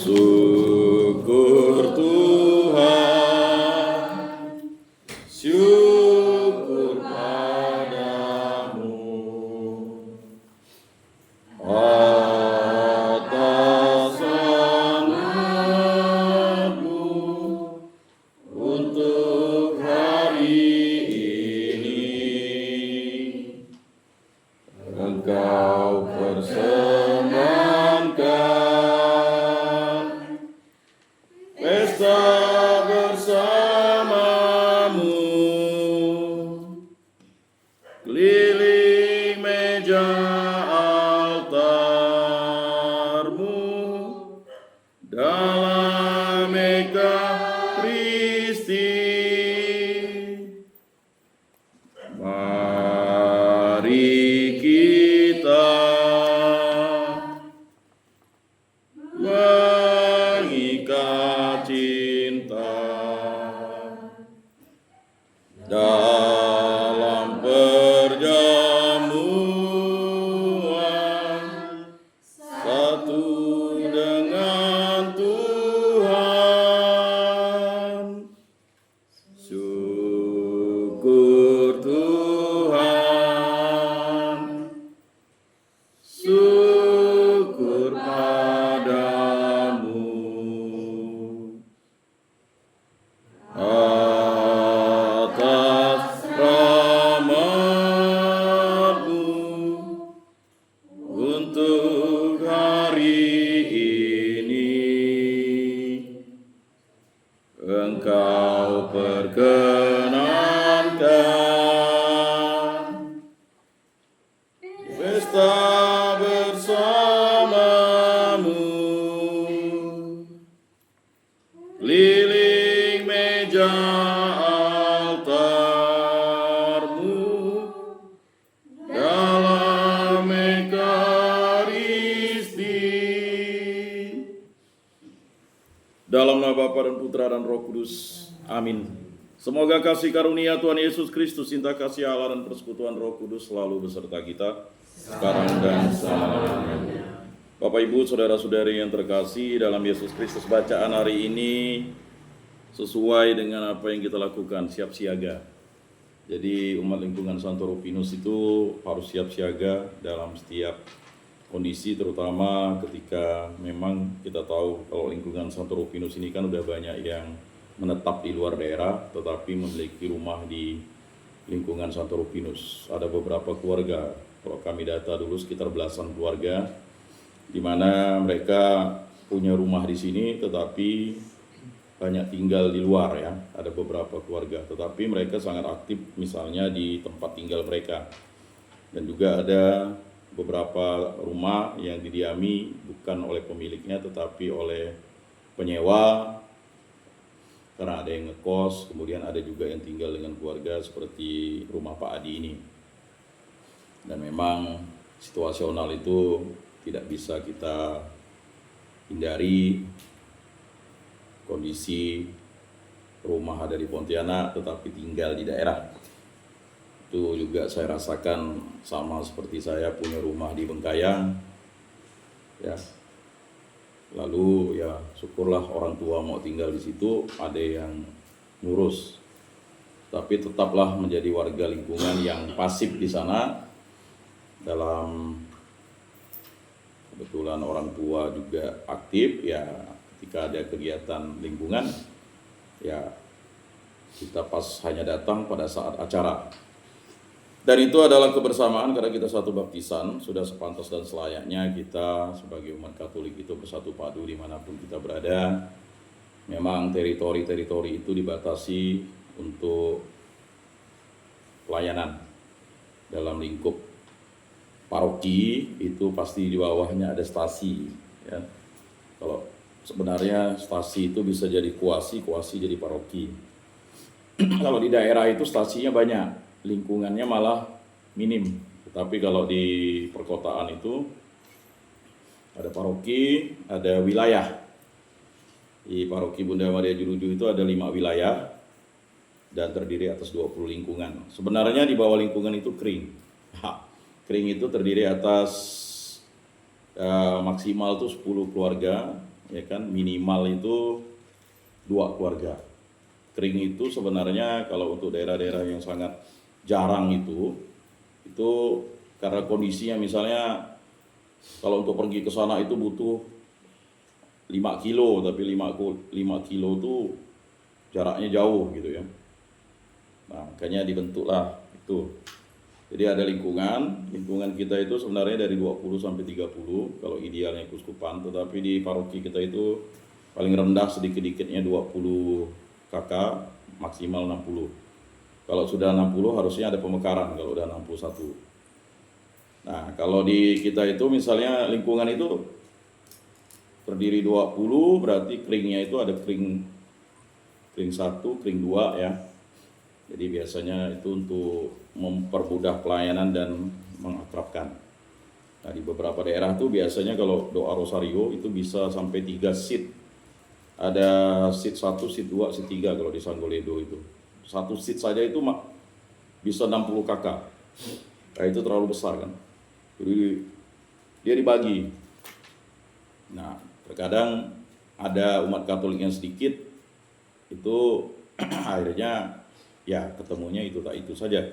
Syukur Tuhan, syukur padamu atas anugerah-Mu untuk hari ini. Engkau persembahkan pesta bersamamu, keliling meja altar-Mu dalam Ekaristi. Mari kita mengikat cinta dalam perjamuan satu dengan Tuhan. Syukur Tuhan, syukur padamu atas rahmat-Mu untuk hari ini. Engkau perkenankan pesta bersamamu, keliling meja altar-Mu dalam Ekaristi. Dalam nama Bapa dan Putra dan Roh Kudus. Amin. Semoga kasih karunia Tuhan Yesus Kristus, cinta kasih Allah dan persekutuan Roh Kudus selalu beserta kita sekarang dan selamanya. Bapak Ibu, saudara-saudari yang terkasih dalam Yesus Kristus, bacaan hari ini sesuai dengan apa yang kita lakukan, siap siaga. Jadi umat lingkungan Santo Rufino itu harus siap siaga dalam setiap kondisi, terutama ketika memang kita tahu kalau lingkungan Santo Rufino ini kan udah banyak yang menetap di luar daerah tetapi memiliki rumah di lingkungan Santo Rufino. Ada beberapa keluarga, kalau kami data dulu sekitar belasan keluarga, di mana mereka punya rumah di sini tetapi banyak tinggal di luar ya. Ada beberapa keluarga, tetapi mereka sangat aktif misalnya di tempat tinggal mereka. Dan juga ada beberapa rumah yang didiami bukan oleh pemiliknya tetapi oleh penyewa, karena ada yang ngekos, kemudian ada juga yang tinggal dengan keluarga seperti rumah Pak Adi ini. Dan memang situasional itu tidak bisa kita hindari, kondisi rumah ada di Pontianak tetapi tinggal di daerah. Itu juga saya rasakan, sama seperti saya punya rumah di Bengkayang ya. Lalu ya syukurlah orang tua mau tinggal di situ, ada yang ngurus. Tapi tetaplah menjadi warga lingkungan yang pasif di sana. Dalam kebetulan orang tua juga aktif ya, ketika ada kegiatan lingkungan ya kita pas hanya datang pada saat acara. Dan itu adalah kebersamaan karena kita satu baptisan, sudah sepantas dan selayaknya kita sebagai umat Katolik itu bersatu padu dimanapun kita berada. Memang teritori-teritori itu dibatasi untuk pelayanan dalam lingkup paroki, itu pasti di bawahnya ada stasi ya. Kalau sebenarnya stasi itu bisa jadi kuasi jadi paroki. Kalau di daerah itu stasinya banyak, lingkungannya malah minim. Tapi kalau di perkotaan itu ada paroki, ada wilayah. Di paroki Bunda Maria Juruju itu ada 5 wilayah dan terdiri atas 20 lingkungan. Sebenarnya di bawah lingkungan itu kering. Kering itu terdiri atas maksimal tuh 10 keluarga ya kan, minimal itu 2 keluarga. Kering itu sebenarnya kalau untuk daerah-daerah yang sangat jarang itu karena kondisinya misalnya kalau untuk pergi ke sana itu butuh 5 kilo, tapi 5 kilo itu jaraknya jauh gitu ya. Nah, makanya dibentuklah itu. Jadi ada lingkungan kita itu sebenarnya dari 20 sampai 30 kalau idealnya keuskupan, tetapi di paroki kita itu paling rendah sedikit-dikitnya 20 kakak, maksimal 60. Kalau sudah 60 harusnya ada pemekaran kalau udah 61. Nah, kalau di kita itu misalnya lingkungan itu terdiri 20, berarti keringnya itu ada kering 1, kering 2 ya. Jadi biasanya itu untuk mempermudah pelayanan dan mengakrabkan. Nah, di beberapa daerah tuh biasanya kalau doa rosario itu bisa sampai 3 seat. Ada seat 1, seat 2, seat 3 kalau di Sanggoledo itu. 1 seat saja itu bisa 60 kakak. Nah, itu terlalu besar kan. Jadi dia dibagi. Nah, terkadang ada umat Katolik yang sedikit, itu akhirnya ya ketemunya itu saja.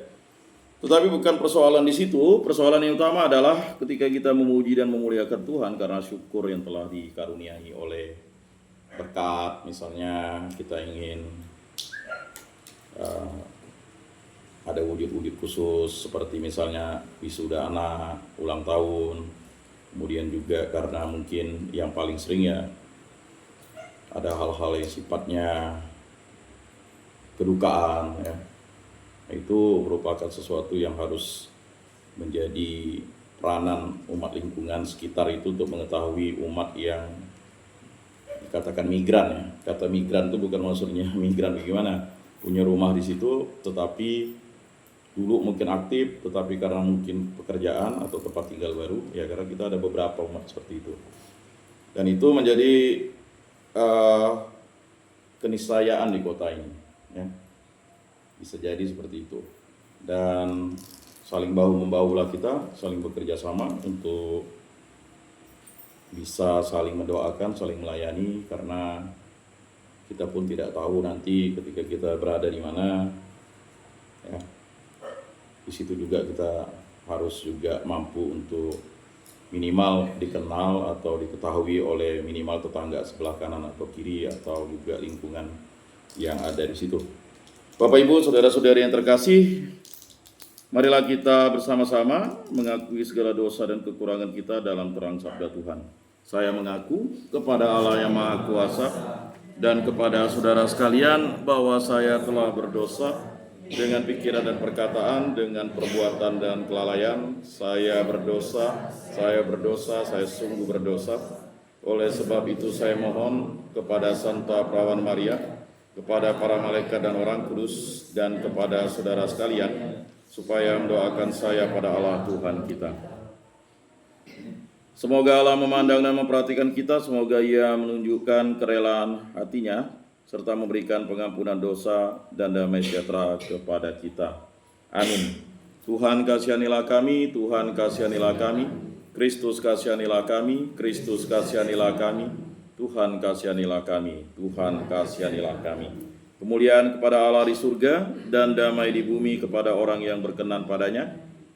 Tetapi bukan persoalan di situ. Persoalan yang utama adalah ketika kita memuji dan memuliakan Tuhan karena syukur yang telah dikaruniai oleh berkat. Misalnya kita ingin ada wujud-wujud khusus seperti misalnya wisuda anak, ulang tahun. Kemudian juga karena mungkin yang paling sering ya ada hal-hal yang sifatnya kedukaan ya. Itu merupakan sesuatu yang harus menjadi peranan umat lingkungan sekitar itu untuk mengetahui umat yang dikatakan migran ya. Kata migran itu bukan maksudnya migran bagaimana, punya rumah di situ tetapi dulu mungkin aktif, tetapi karena mungkin pekerjaan atau tempat tinggal baru ya, karena kita ada beberapa umat seperti itu. Dan itu menjadi keniscayaan di kota ini ya. Bisa jadi seperti itu. Dan saling bahu-membahulah kita, saling bekerja sama untuk bisa saling mendoakan, saling melayani, karena kita pun tidak tahu nanti ketika kita berada di mana ya. Di situ juga kita harus juga mampu untuk minimal dikenal atau diketahui oleh minimal tetangga sebelah kanan atau kiri atau juga lingkungan yang ada di situ. Bapak Ibu, saudara-saudari yang terkasih, marilah kita bersama-sama mengakui segala dosa dan kekurangan kita dalam terang sabda Tuhan. Saya mengaku kepada Allah yang Maha Kuasa dan kepada saudara sekalian bahwa saya telah berdosa dengan pikiran dan perkataan, dengan perbuatan dan kelalaian. Saya berdosa, saya sungguh berdosa. Oleh sebab itu saya mohon kepada Santa Perawan Maria, kepada para malaikat dan orang kudus, dan kepada saudara sekalian, supaya mendoakan saya pada Allah Tuhan kita. Semoga Allah memandang dan memperhatikan kita, semoga Ia menunjukkan kerelaan hatinya, serta memberikan pengampunan dosa dan damai sejahtera kepada kita. Amin. Tuhan kasihanilah kami, Tuhan kasihanilah kami, Kristus kasihanilah kami, Kristus kasihanilah kami, Tuhan kasihanilah kami, Tuhan kasihanilah kami. Kemuliaan kepada Allah di surga dan damai di bumi kepada orang yang berkenan padanya.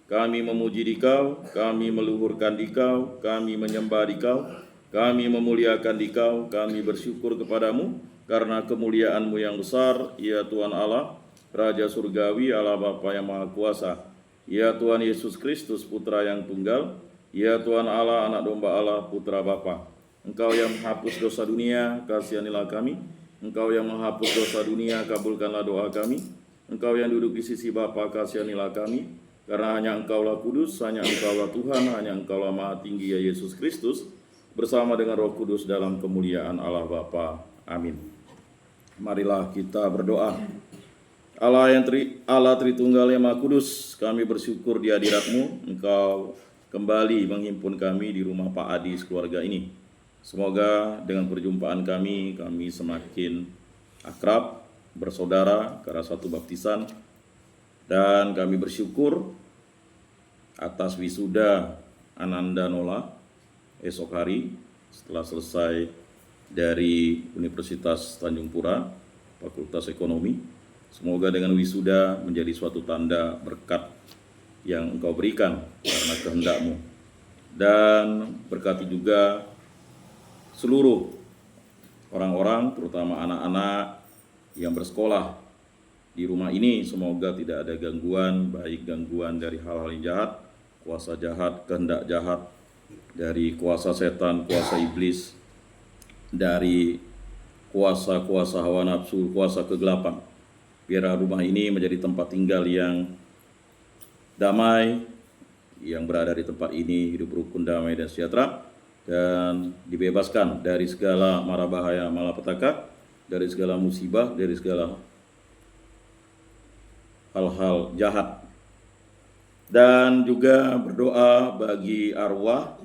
Kami memuji Dikau, kami meluhurkan Dikau, kami menyembah Dikau, kami memuliakan Dikau, kami bersyukur kepadamu karena kemuliaan-Mu yang besar, ya Tuhan Allah, Raja Surgawi, Allah Bapa yang Maha Kuasa, ya Tuhan Yesus Kristus, Putra yang Tunggal, ya Tuhan Allah, Anak Domba Allah, Putra Bapa. Engkau yang menghapus dosa dunia, kasihanilah kami. Engkau yang menghapus dosa dunia, kabulkanlah doa kami. Engkau yang duduk di sisi Bapa, kasihanilah kami. Karena hanya Engkaulah kudus, hanya Engkaulah Tuhan, hanya Engkaulah Maha Tinggi, ya Yesus Kristus, bersama dengan Roh Kudus dalam kemuliaan Allah Bapa. Amin. Marilah kita berdoa. Allah Tritunggal yang Maha Kudus, kami bersyukur di hadirat-Mu, Engkau kembali menghimpun kami di rumah Pak Adi sekeluarga ini. Semoga dengan perjumpaan kami semakin akrab, bersaudara karena satu baptisan, dan kami bersyukur atas wisuda Ananda Nola esok hari setelah selesai dari Universitas Tanjung Pura, Fakultas Ekonomi. Semoga dengan wisuda menjadi suatu tanda berkat yang Engkau berikan karena kehendak-Mu. Dan berkati juga seluruh orang-orang, terutama anak-anak yang bersekolah di rumah ini. Semoga tidak ada gangguan, baik gangguan dari hal-hal yang jahat, kuasa jahat, kehendak jahat, dari kuasa setan, kuasa iblis, dari kuasa-kuasa hawa nafsu, kuasa kegelapan. Biar rumah ini menjadi tempat tinggal yang damai, yang berada di tempat ini hidup rukun, damai, dan sejahtera, dan dibebaskan dari segala mara bahaya malapetaka, dari segala musibah, dari segala hal-hal jahat. Dan juga berdoa bagi arwah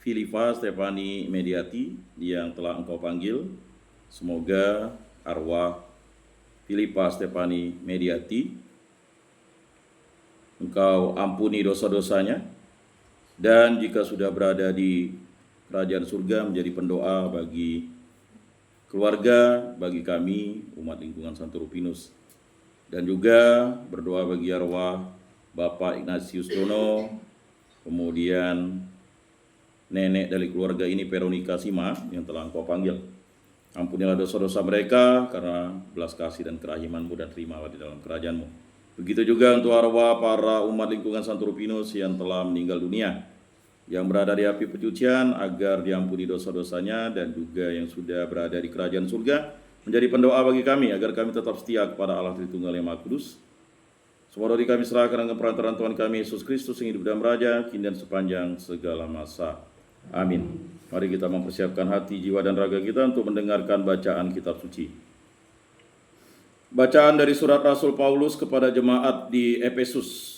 Filipa Stefani Mediati yang telah Engkau panggil. Semoga arwah Filipa Stefani Mediati Engkau ampuni dosa-dosanya, dan jika sudah berada di kerajaan surga menjadi pendoa bagi keluarga, bagi kami umat lingkungan Santo Rupinus. Dan juga berdoa bagi arwah Bapak Ignatius Dono, kemudian nenek dari keluarga ini Veronica Sima yang telah Engkau panggil. Ampunilah dosa-dosa mereka karena belas kasih dan kerahiman-Mu, dan terimalah di dalam kerajaan-Mu. Begitu juga untuk arwah para umat lingkungan Santo Rupinus yang telah meninggal dunia, yang berada di api pecucian, agar diampuni dosa-dosanya, dan juga yang sudah berada di kerajaan surga menjadi pendoa bagi kami agar kami tetap setia kepada Allah Tritunggal yang Maha Kudus. Semua doa kami serahkan dengan perantaraan Tuhan kami Yesus Kristus yang hidup dan beraja kini dan sepanjang segala masa. Amin. Mari kita mempersiapkan hati, jiwa, dan raga kita untuk mendengarkan bacaan kitab suci. Bacaan dari surat Rasul Paulus kepada jemaat di Efesus.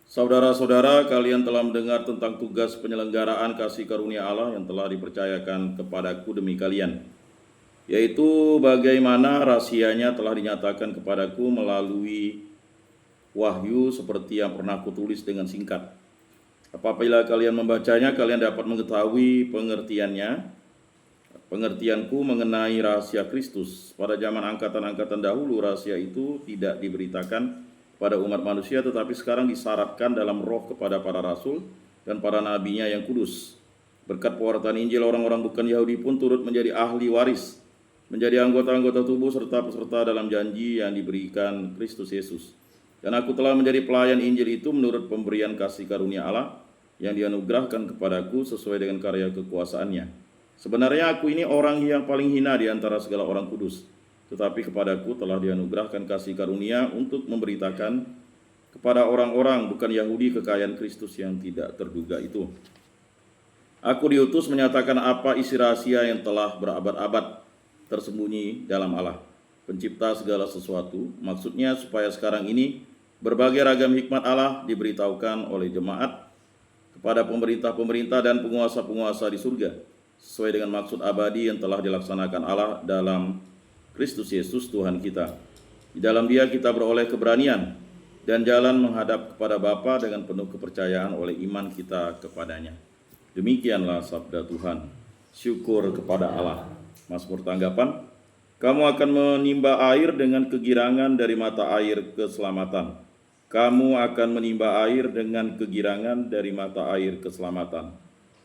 Saudara-saudara, kalian telah mendengar tentang tugas penyelenggaraan kasih karunia Allah yang telah dipercayakan kepadaku demi kalian, yaitu bagaimana rahasianya telah dinyatakan kepadaku melalui wahyu seperti yang pernah kutulis dengan singkat. Apabila kalian membacanya, kalian dapat mengetahui pengertianku mengenai rahasia Kristus. Pada zaman angkatan-angkatan dahulu, rahasia itu tidak diberitakan pada umat manusia, tetapi sekarang disyaratkan dalam roh kepada para rasul dan para nabinya yang kudus. Berkat pewartaan Injil, orang-orang bukan Yahudi pun turut menjadi ahli waris, menjadi anggota-anggota tubuh serta peserta dalam janji yang diberikan Kristus Yesus. Dan aku telah menjadi pelayan Injil itu menurut pemberian kasih karunia Allah yang dianugerahkan kepadaku sesuai dengan karya kekuasaannya. Sebenarnya aku ini orang yang paling hina di antara segala orang kudus, tetapi kepadaku telah dianugerahkan kasih karunia untuk memberitakan kepada orang-orang bukan Yahudi kekayaan Kristus yang tidak terduga itu. Aku diutus menyatakan apa isi rahasia yang telah berabad-abad tersembunyi dalam Allah, pencipta segala sesuatu. Maksudnya supaya sekarang ini berbagai ragam hikmat Allah diberitahukan oleh jemaat kepada pemerintah-pemerintah dan penguasa-penguasa di surga, sesuai dengan maksud abadi yang telah dilaksanakan Allah dalam Kristus Yesus Tuhan kita. Di dalam Dia kita beroleh keberanian dan jalan menghadap kepada Bapa dengan penuh kepercayaan oleh iman kita kepadanya. Demikianlah sabda Tuhan. Syukur kepada Allah. Mazmur tanggapan. Kamu akan menimba air dengan kegirangan dari mata air keselamatan. Kamu akan menimba air dengan kegirangan dari mata air keselamatan.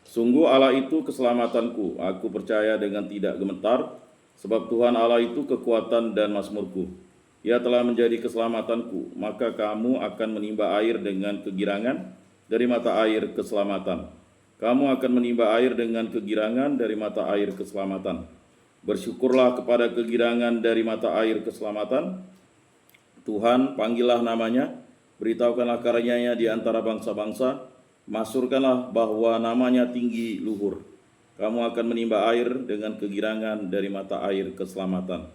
Sungguh Allah itu keselamatanku, aku percaya dengan tidak gemetar, sebab Tuhan Allah itu kekuatan dan mazmurku. Ia telah menjadi keselamatanku, maka kamu akan menimba air dengan kegirangan dari mata air keselamatan. Kamu akan menimba air dengan kegirangan dari mata air keselamatan. Bersyukurlah kepada kegirangan dari mata air keselamatan. Tuhan, panggillah namanya, beritahukanlah karyanya di antara bangsa-bangsa. Masyurkanlah bahwa namanya tinggi luhur. Kamu akan menimba air dengan kegirangan dari mata air keselamatan.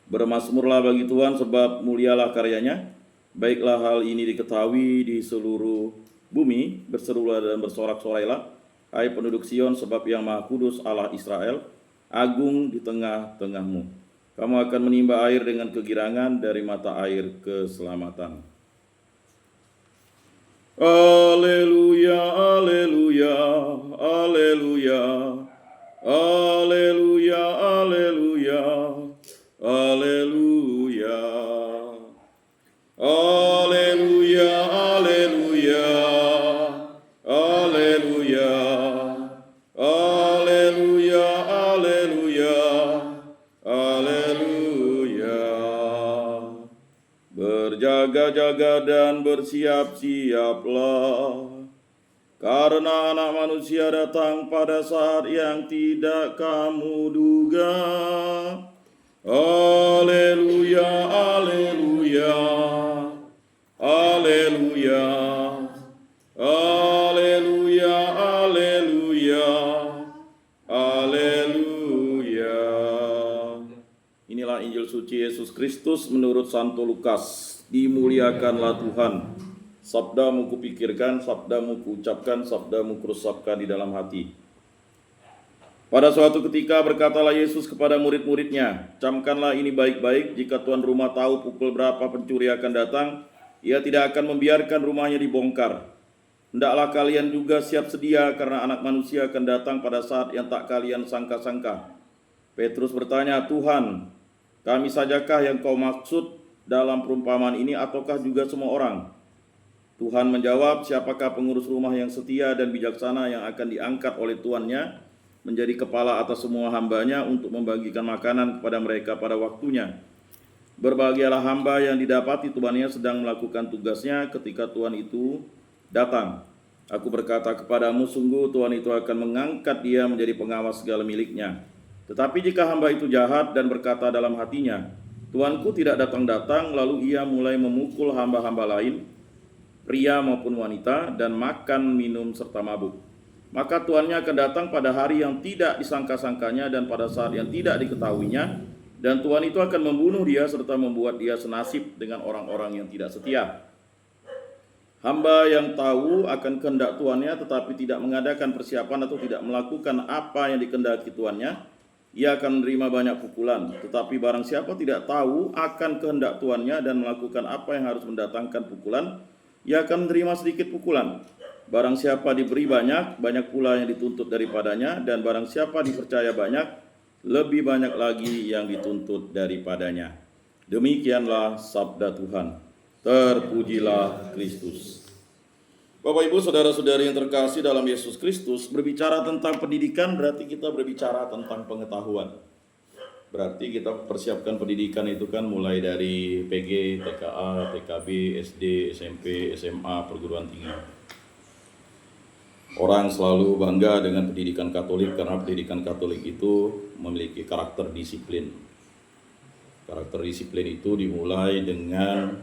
Bermazmurlah bagi Tuhan sebab mulialah karyanya. Baiklah hal ini diketahui di seluruh bumi. Berserulah dan bersorak-sorailah, hai penduduk Sion, sebab yang Maha Kudus Allah Israel agung di tengah-tengahmu. Kamu akan menimba air dengan kegirangan dari mata air keselamatan. Alleluia, alleluia, alleluia. Haleluya, haleluya, haleluya. Haleluya, haleluya, haleluya. Haleluya, haleluya, haleluya. Berjaga-jaga dan bersiap-siaplah, karena Anak Manusia datang pada saat yang tidak kamu duga. Haleluya, haleluya, haleluya, haleluya, haleluya, haleluya. Inilah Injil suci Yesus Kristus menurut Santo Lukas. Dimuliakanlah Tuhan. Sabdamu kupikirkan, sabdamu kuucapkan, sabdamu kuresapkan di dalam hati. Pada suatu ketika berkatalah Yesus kepada murid-muridnya, "Camkanlah ini baik-baik, jika tuan rumah tahu pukul berapa pencuri akan datang, ia tidak akan membiarkan rumahnya dibongkar. Hendaklah kalian juga siap sedia, karena Anak Manusia akan datang pada saat yang tak kalian sangka-sangka." Petrus bertanya, "Tuhan, kami sajakah yang kau maksud dalam perumpamaan ini, ataukah juga semua orang?" Tuhan menjawab, "Siapakah pengurus rumah yang setia dan bijaksana yang akan diangkat oleh tuannya menjadi kepala atas semua hambanya untuk membagikan makanan kepada mereka pada waktunya? Berbahagialah hamba yang didapati tuannya sedang melakukan tugasnya ketika tuan itu datang. Aku berkata kepadamu, sungguh tuan itu akan mengangkat dia menjadi pengawas segala miliknya. Tetapi jika hamba itu jahat dan berkata dalam hatinya, tuanku tidak datang-datang, lalu ia mulai memukul hamba-hamba lain, pria maupun wanita, dan makan, minum, serta mabuk, maka tuannya akan datang pada hari yang tidak disangka-sangkanya dan pada saat yang tidak diketahuinya, dan tuan itu akan membunuh dia serta membuat dia senasib dengan orang-orang yang tidak setia. Hamba yang tahu akan kehendak tuannya tetapi tidak mengadakan persiapan atau tidak melakukan apa yang dikehendaki tuannya, ia akan menerima banyak pukulan. Tetapi barang siapa tidak tahu akan kehendak tuannya dan melakukan apa yang harus mendatangkan pukulan, ia akan menerima sedikit pukulan. Barang siapa diberi banyak, banyak pula yang dituntut daripadanya, dan barang siapa dipercaya banyak, lebih banyak lagi yang dituntut daripadanya. Demikianlah sabda Tuhan. Terpujilah Kristus. Bapak Ibu saudara-saudari yang terkasih dalam Yesus Kristus, berbicara tentang pendidikan berarti kita berbicara tentang pengetahuan. Berarti kita persiapkan pendidikan itu kan mulai dari PG, TKA, TKB, SD, SMP, SMA, perguruan tinggi. Orang selalu bangga dengan pendidikan Katolik karena pendidikan Katolik itu memiliki karakter disiplin. Karakter disiplin itu dimulai dengan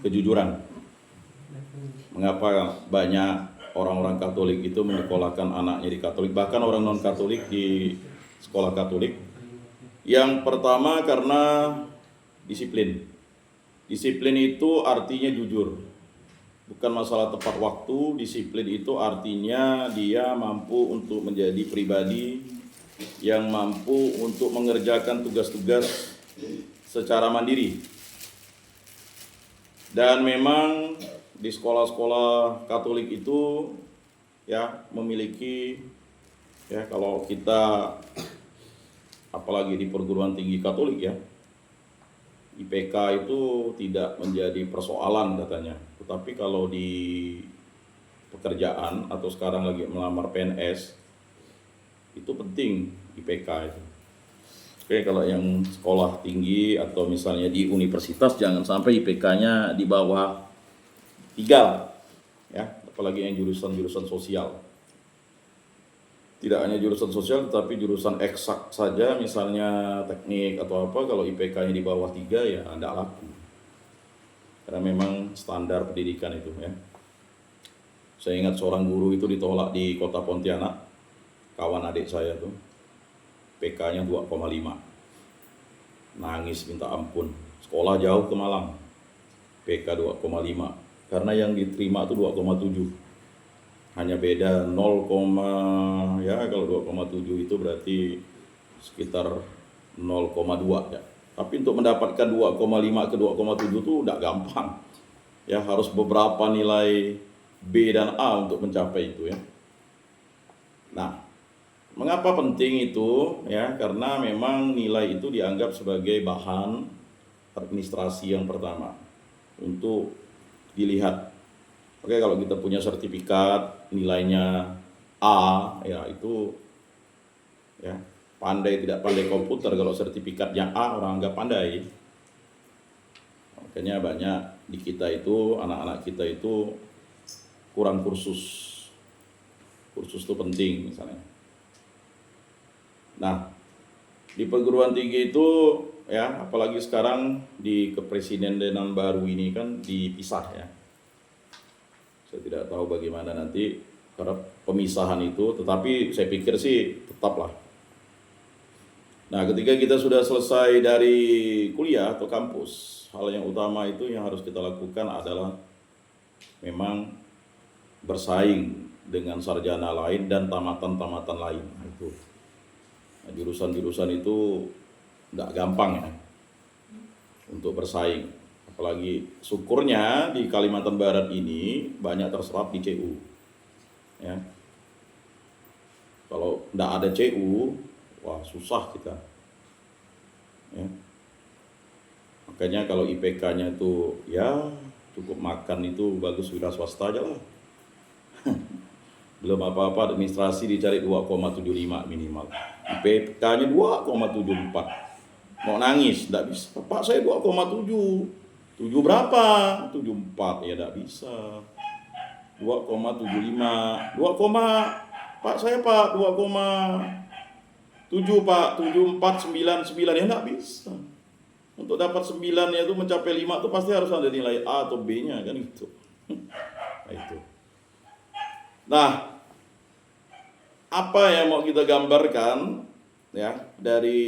kejujuran. Mengapa banyak orang-orang Katolik itu menyekolahkan anaknya di Katolik, bahkan orang non-Katolik di sekolah Katolik? Yang pertama karena disiplin. Disiplin itu artinya jujur. Bukan masalah tepat waktu, disiplin itu artinya dia mampu untuk menjadi pribadi yang mampu untuk mengerjakan tugas-tugas secara mandiri. Dan memang di sekolah-sekolah Katolik itu ya memiliki, ya kalau kita apalagi di perguruan tinggi Katolik ya, IPK itu tidak menjadi persoalan katanya. Tetapi kalau di pekerjaan atau sekarang lagi melamar PNS, itu penting IPK itu. Oke, kalau yang sekolah tinggi atau misalnya di universitas jangan sampai IPK-nya di bawah 3 ya, apalagi yang jurusan-jurusan sosial. Tidak hanya jurusan sosial tetapi jurusan eksak saja, misalnya teknik atau apa, kalau IPK-nya di bawah 3 ya tidak laku. Karena memang standar pendidikan itu ya. Saya ingat seorang guru itu ditolak di kota Pontianak, kawan adik saya tuh, PK-nya 2,5. Nangis minta ampun. Sekolah jauh ke Malang, PK 2,5. Karena yang diterima itu 2,7. Hanya beda 0, ya kalau 2,7 itu berarti sekitar 0,2 ya. Tapi untuk mendapatkan 2,5 ke 2,7 itu udah gampang. Ya harus beberapa nilai B dan A untuk mencapai itu ya. Nah, Mengapa penting itu? Ya, karena memang nilai itu dianggap sebagai bahan administrasi yang pertama untuk dilihat. Oke, kalau kita punya sertifikat nilainya A, ya itu ya pandai tidak pandai komputer. Kalau sertifikatnya A orang anggap pandai. Makanya banyak di kita itu, anak-anak kita itu kurang kursus. Kursus itu penting misalnya. Nah, di perguruan tinggi itu ya, apalagi sekarang di kepresidenan baru ini kan dipisah ya. Saya tidak tahu bagaimana nanti karena pemisahan itu, tetapi saya pikir sih tetaplah. Nah, ketika kita sudah selesai dari kuliah atau kampus, hal yang utama itu yang harus kita lakukan adalah memang bersaing dengan sarjana lain dan tamatan-tamatan lain. Nah, itu. Nah, jurusan-jurusan itu nggak gampang ya untuk bersaing. Apalagi syukurnya di Kalimantan Barat ini banyak terserap di CU. Ya. Kalau nggak ada CU, wah susah kita. Ya. Makanya kalau IPK-nya itu ya cukup makan itu bagus wira swasta aja lah. Belum apa-apa administrasi dicari 2,75 minimal. IPK-nya 2,74. Mau nangis, tidak bisa. Pak saya 2,7. 7 berapa? 74, ya tidak bisa. 2,75. 2, Pak saya Pak 2,7 Pak. 7499 ya tidak bisa. Untuk dapat 9 itu mencapai 5 itu pasti harus ada nilai A atau B-nya kan gitu. Nah, itu. Nah, apa yang mau kita gambarkan ya dari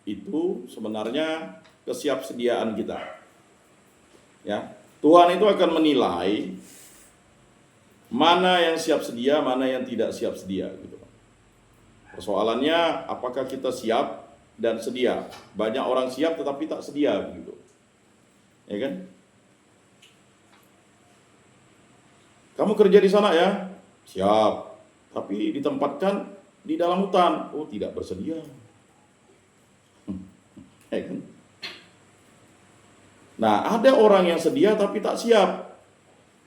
itu sebenarnya kesiapsediaan kita. Ya, Tuhan itu akan menilai mana yang siap sedia, mana yang tidak siap sedia gitu. Persoalannya apakah kita siap dan sedia. Banyak orang siap tetapi tak sedia begitu. Ya kan? Kamu kerja di sana ya? Siap. Tapi ditempatkan di dalam hutan. Oh, tidak bersedia. Ya kan? Nah, ada orang yang sedia tapi tak siap.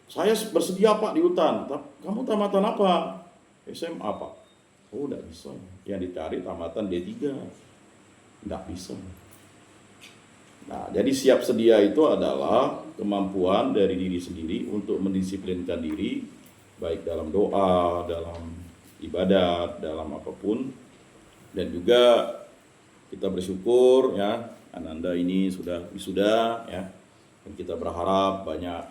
Saya bersedia Pak di hutan. Kamu tamatan apa? SMA Pak. Oh, tidak bisa. Yang dicari tamatan D3. Tidak bisa. Nah, jadi siap sedia itu adalah kemampuan dari diri sendiri untuk mendisiplinkan diri, baik dalam doa, dalam ibadat, dalam apapun. Dan juga kita bersyukur ya, Ananda ini sudah wisuda ya. Dan kita berharap banyak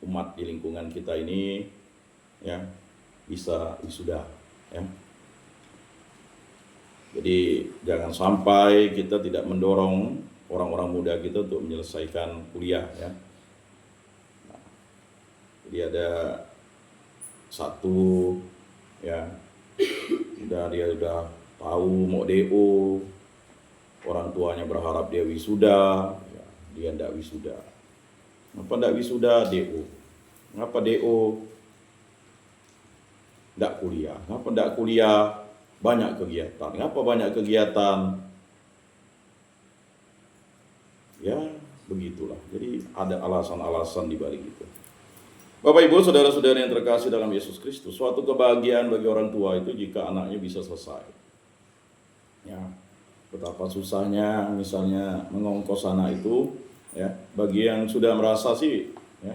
umat di lingkungan kita ini ya bisa wisuda ya. Jadi jangan sampai kita tidak mendorong orang-orang muda kita untuk menyelesaikan kuliah ya. Nah, jadi ada satu ya, dia udah tahu mau DO, orang tuanya berharap dia wisuda, ya, dia tidak wisuda. Kenapa tidak wisuda? DO. Kenapa DO? Tidak kuliah. Kenapa tidak kuliah? Banyak kegiatan. Kenapa banyak kegiatan? Ya, begitulah. Jadi ada alasan-alasan di balik itu. Bapak Ibu, saudara-saudara yang terkasih dalam Yesus Kristus, suatu kebahagiaan bagi orang tua itu jika anaknya bisa selesai. Ya, betapa susahnya misalnya mengongkos anak itu, ya, bagi yang sudah merasa sih, ya,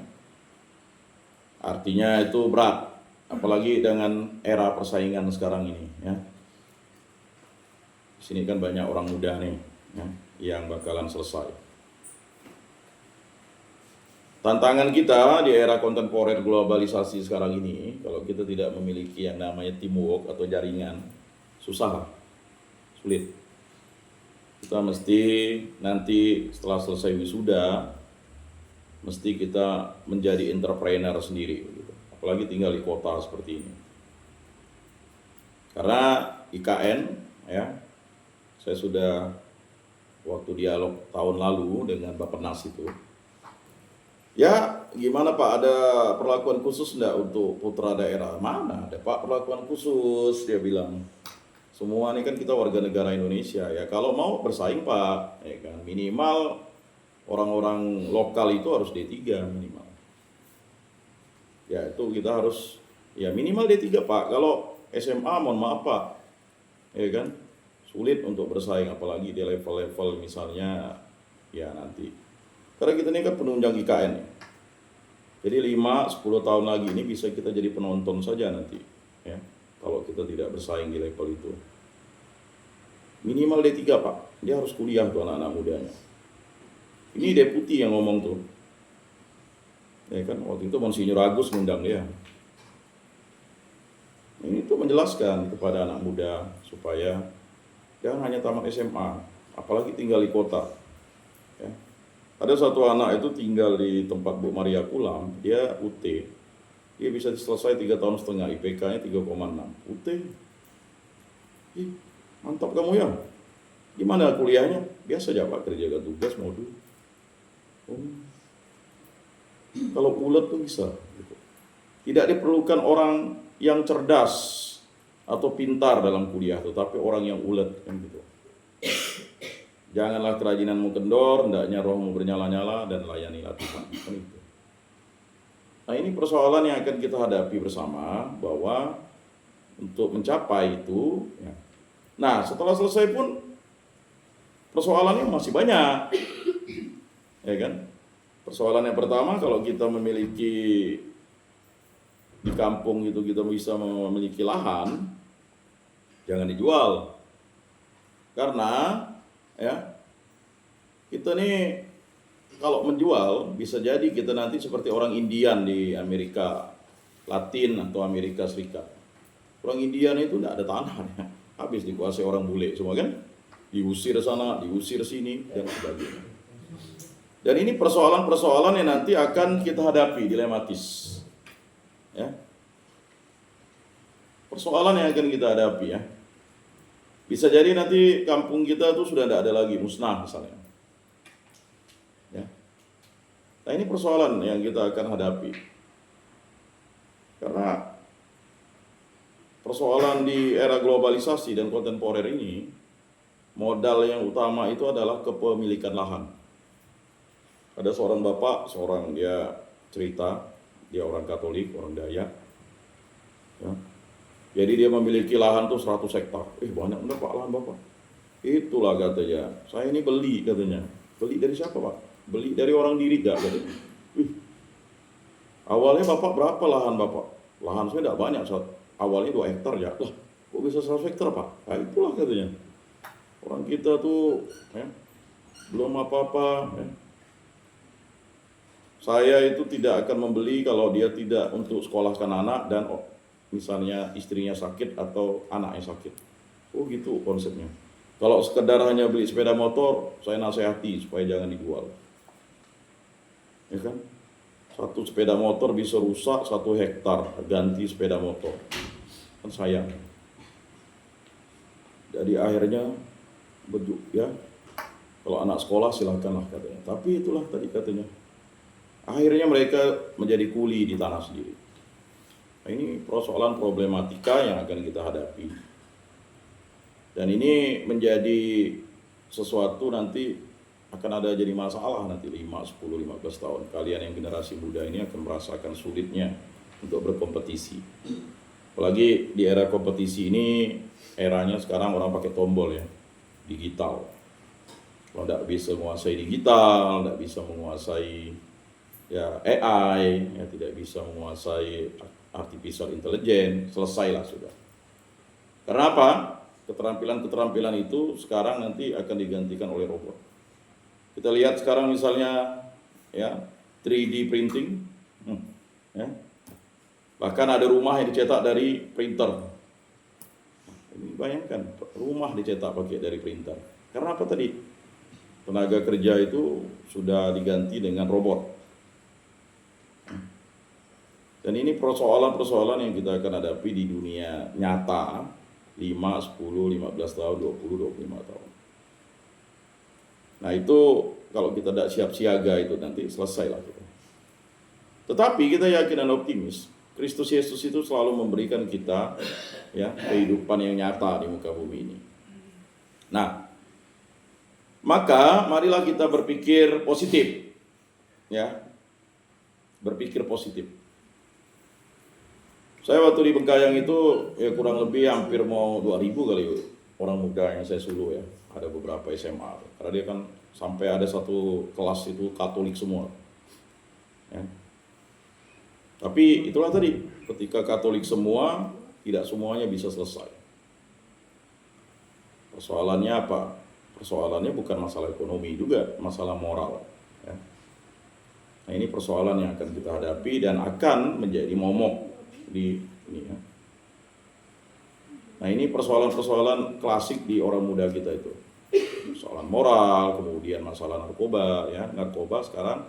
artinya itu berat, apalagi dengan era persaingan sekarang ini, ya. Di sini kan banyak orang muda nih, ya, yang bakalan selesai. Tantangan kita di era kontemporer globalisasi sekarang ini, kalau kita tidak memiliki yang namanya teamwork atau jaringan, susah lah, sulit. Kita mesti nanti setelah selesai wisuda, mesti kita menjadi entrepreneur sendiri, gitu. Apalagi tinggal di kota seperti ini. Karena IKN, ya, saya sudah waktu dialog tahun lalu dengan Bappenas itu, Ya, gimana Pak, ada perlakuan khusus enggak untuk putra daerah? Mana ada Pak perlakuan khusus, dia bilang. Semua ini kan kita warga negara Indonesia ya. Kalau mau bersaing Pak, ya kan minimal orang-orang lokal itu harus D3 minimal. Ya itu kita harus ya minimal D3 Pak. Kalau SMA mohon maaf Pak, ya kan sulit untuk bersaing apalagi di level-level misalnya ya nanti. Karena kita ini kan penunjang IKN ya. Jadi 5-10 tahun lagi ini bisa kita jadi penonton saja nanti ya. Kalau kita tidak bersaing di level itu. Minimal D3 Pak, dia harus kuliah tuh anak-anak mudanya. Ini deputi yang ngomong tuh. Ya kan, waktu itu Monsinyur Agus ngundang dia. Ini tuh menjelaskan kepada anak muda supaya jangan hanya tamat SMA, apalagi tinggal di kota. Ya. Ada satu anak itu tinggal di tempat Bu Maria Kulam, dia UT. Dia bisa selesai 3,5 tahun, IPK-nya 3,6. UT. Ih, mantap kamu ya. Gimana kuliahnya? Biasa aja Pak, kerjakan tugas modul. Oh. Kalau ulet tuh bisa. Gitu. Tidak diperlukan orang yang cerdas atau pintar dalam kuliah, tetapi orang yang ulet kan gitu. Janganlah kerajinanmu kendor, hendaknya rohmu bernyala-nyala dan layanilah Tuhan. Kan itu. Nah ini persoalan yang akan kita hadapi bersama bahwa untuk mencapai itu. Ya. Nah setelah selesai pun persoalannya masih banyak, ya kan? Persoalan yang pertama kalau kita memiliki di kampung itu kita bisa memiliki lahan, jangan dijual, karena ya kita nih kalau menjual bisa jadi kita nanti seperti orang Indian di Amerika Latin atau Amerika Serikat. Orang Indian itu tidak ada tanahnya, habis dikuasai orang bule semua kan, diusir sana, diusir sini dan sebagainya. Dan ini persoalan-persoalan yang nanti akan kita hadapi dilematis. Ya. Persoalan yang akan kita hadapi ya. Bisa jadi nanti kampung kita tuh sudah tidak ada lagi, musnah misalnya. Ya. Nah ini persoalan yang kita akan hadapi. Karena persoalan di era globalisasi dan kontemporer ini, modal yang utama itu adalah kepemilikan lahan. Ada seorang bapak, dia cerita, dia orang Katolik, orang Dayak. Ya. Jadi dia memiliki lahan tuh 100 hektar. Banyak bener Pak lahan Bapak. Itulah katanya. Saya ini beli katanya. Beli dari siapa Pak? Beli dari orang diri gak katanya. Awalnya Bapak berapa lahan Bapak? Lahan saya tidak banyak, awalnya 2 hektar ya. Lah, kok bisa 100 hektar Pak? Nah itulah katanya. Orang kita tuh ya, belum apa-apa ya. Saya itu tidak akan membeli kalau dia tidak untuk sekolahkan anak dan misalnya istrinya sakit atau anaknya sakit. Oh gitu konsepnya. Kalau sekedar hanya beli sepeda motor, saya nasihati supaya jangan dijual. Ya kan? Satu sepeda motor bisa rusak 1 hektar, ganti sepeda motor. Kan sayang. Jadi akhirnya ya, kalau anak sekolah silakanlah katanya. Tapi itulah tadi katanya. Akhirnya mereka menjadi kuli di tanah sendiri. Nah, ini persoalan problematika yang akan kita hadapi. Dan ini menjadi sesuatu nanti akan ada jadi masalah nanti 5, 10, 15 tahun. Kalian yang generasi muda ini akan merasakan sulitnya untuk berkompetisi. Apalagi di era kompetisi ini, eranya sekarang orang pakai tombol ya, digital. Kalau tidak bisa menguasai digital, tidak bisa menguasai ya AI, ya tidak bisa menguasai artificial intelligence, selesailah sudah. Karena apa? Keterampilan-keterampilan itu sekarang nanti akan digantikan oleh robot. Kita lihat sekarang misalnya ya 3D printing, ya. Bahkan ada rumah yang dicetak dari printer. Ini bayangkan rumah dicetak pakai dari printer. Karena apa tadi? Tenaga kerja itu sudah diganti dengan robot. Dan ini persoalan-persoalan yang kita akan hadapi di dunia nyata 5, 10, 15 tahun, 20, 25 tahun. Nah itu kalau kita tidak siap siaga itu nanti selesai lah kita. Tetapi kita yakin dan optimis, Kristus Yesus itu selalu memberikan kita ya kehidupan yang nyata di muka bumi ini. Nah, maka marilah kita berpikir positif. Ya. Berpikir positif. Saya waktu di Bengkayang itu ya kurang lebih hampir mau 2000 kali orang muda yang saya suluh ya. Ada beberapa SMA. Karena dia kan sampai ada satu kelas itu Katolik semua. Ya. Tapi itulah tadi, ketika Katolik semua, tidak semuanya bisa selesai. Persoalannya apa? Persoalannya bukan masalah ekonomi juga, masalah moral. Ya. Nah, ini persoalan yang akan kita hadapi dan akan menjadi momok di ini ya. Nah, ini persoalan-persoalan klasik di orang muda kita itu. Persoalan moral, kemudian masalah narkoba ya. Narkoba sekarang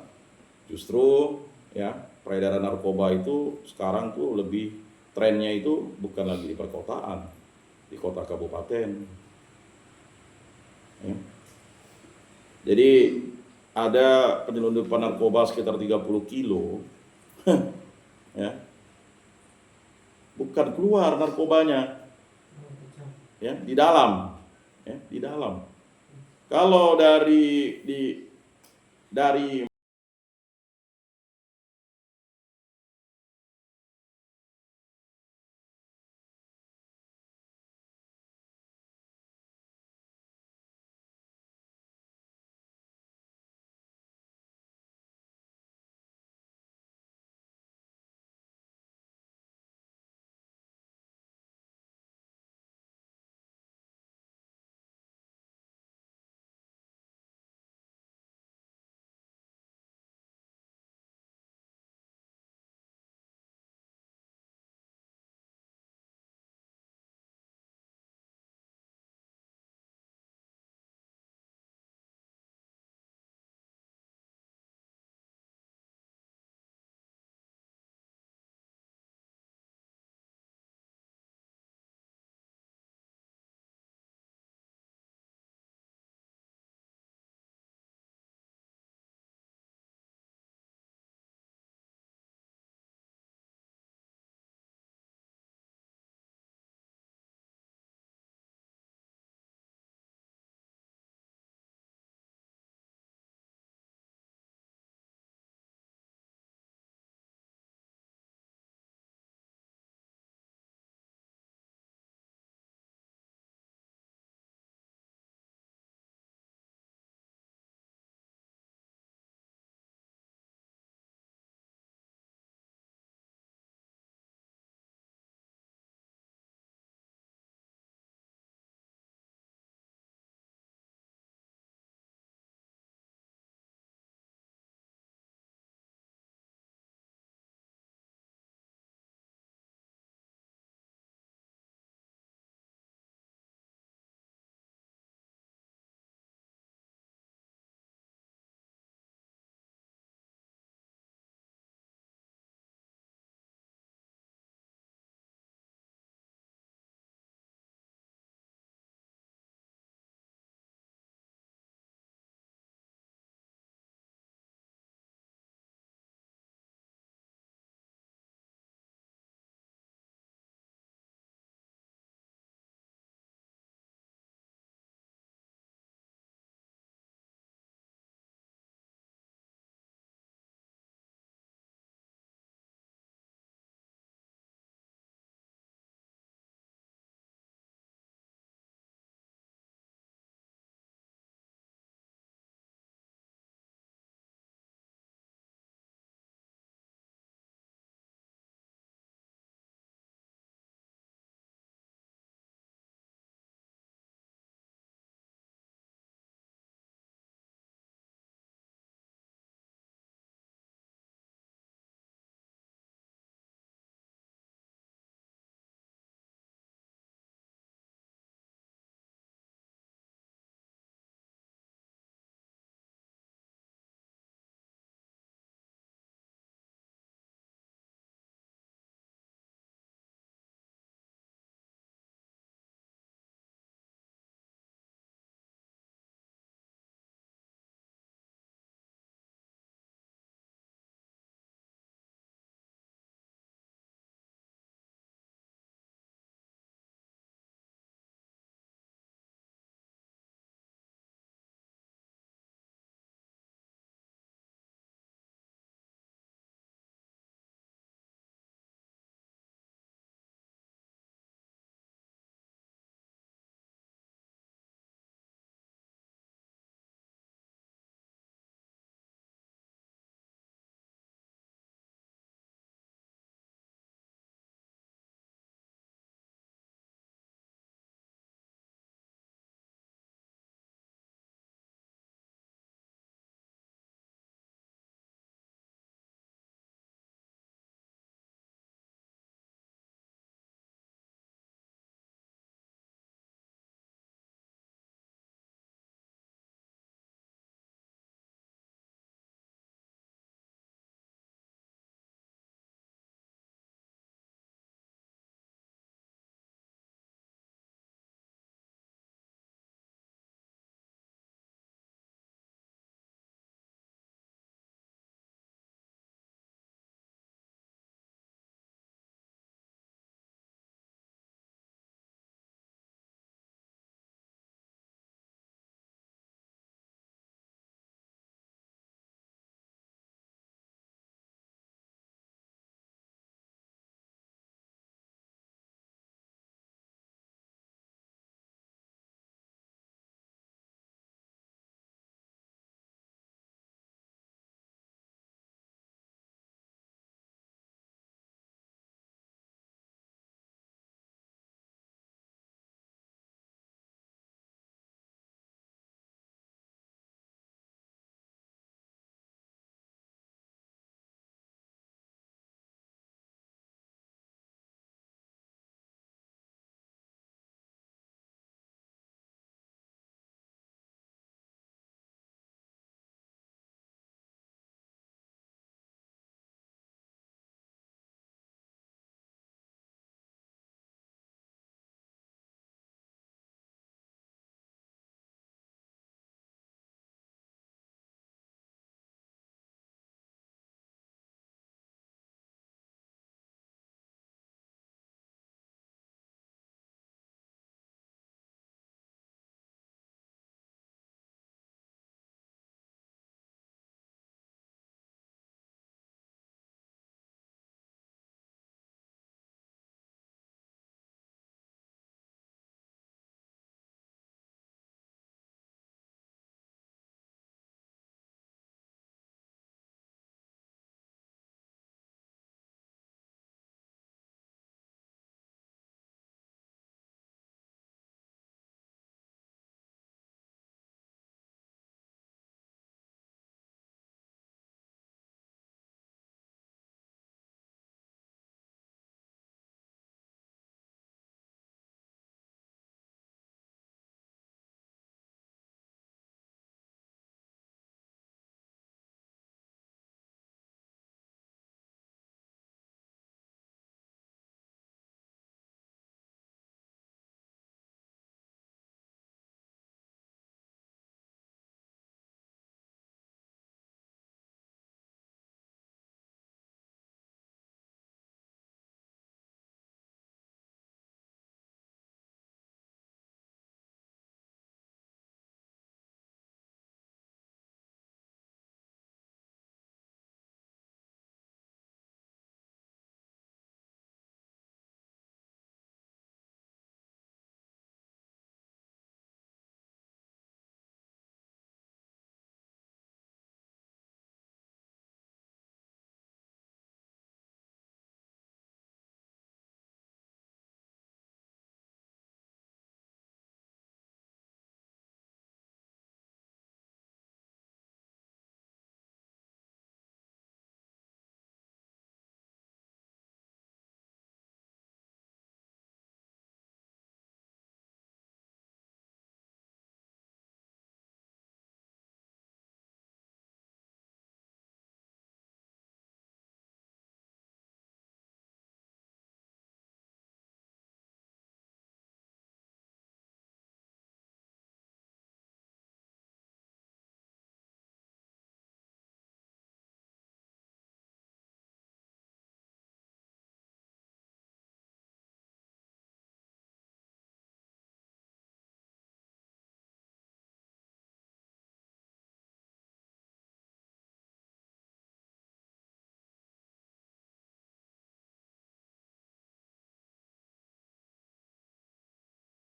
justru ya, peredaran narkoba itu sekarang tuh lebih trennya itu bukan lagi di perkotaan, di kota kabupaten. Ya. Jadi ada penyelundupan narkoba sekitar 30 kilo, ya, bukan keluar narkobanya, ya, di dalam, ya, di dalam. Kalau dari